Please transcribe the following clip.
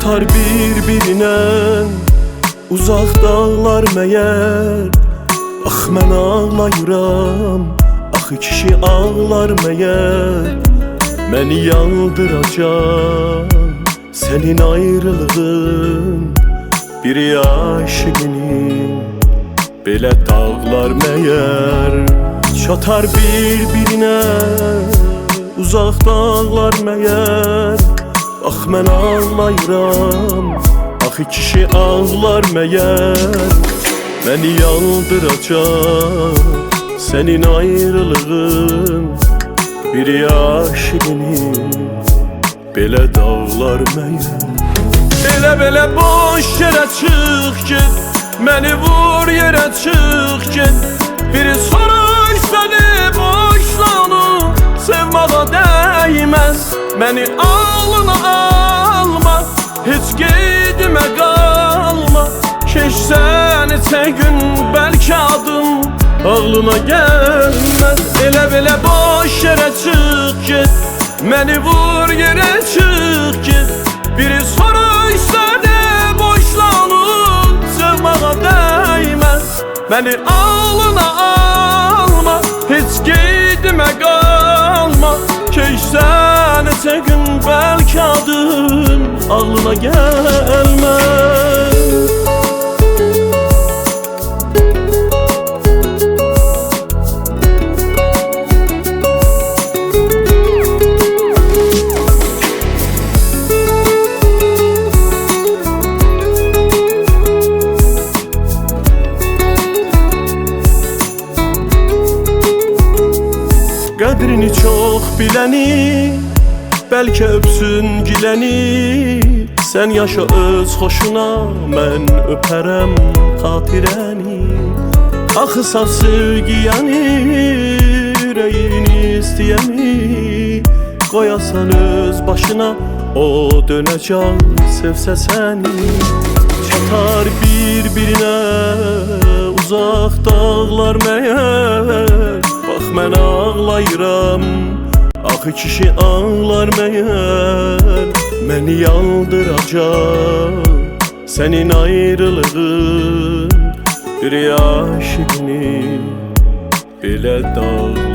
çatar bir-birinə uzaq dağlar məyər? Ax mən ağlayıram, axı kişi ağlar məyər? Məni yandıracaq sənin ayrılığın, bir aşığının belə dağlar məyər? Çatar bir-birinə uzaq dağlar məyər? Ax mən ağlayıram, axı kişi ağlar məyər? Məni yandıracaq sənin ayrılığın, bir aşığının belə dağlar məyər? Belə boş yerə çıx get, məni vur yerə çıx get. Biri soruş səni boşlanıb, sevməğa dəyməz. Məni ağlına alma, heç qeydimə qalma. Keçsən neçə gün bəlkə adım ağlına gəlməz. Belə boş yerə çıx get, məni vur yerə çıx get. Biri soruş səni boşlanıb, sevməğa dəyməz. Məni ağlına alma, heç qeydimə qalma. Keçsən neçə gün bəlkə adın ağlına gəlməz. Qədrini çox biləni bəlkə öpsün giləni. Sən yaşa öz xoşuna, mən öpərəm xatirəni. Axı saf sevgiyəni, ürəyini istəyəni qoyasan öz başına, o dönəcək sevsə səni. Çatar bir-birinə uzaq dağlar məyər? Bax mən ağlayıram, axı kişi ağlar məyər? Məni yandıracaq sənin ayrılığın, bir aşığını belə dağlar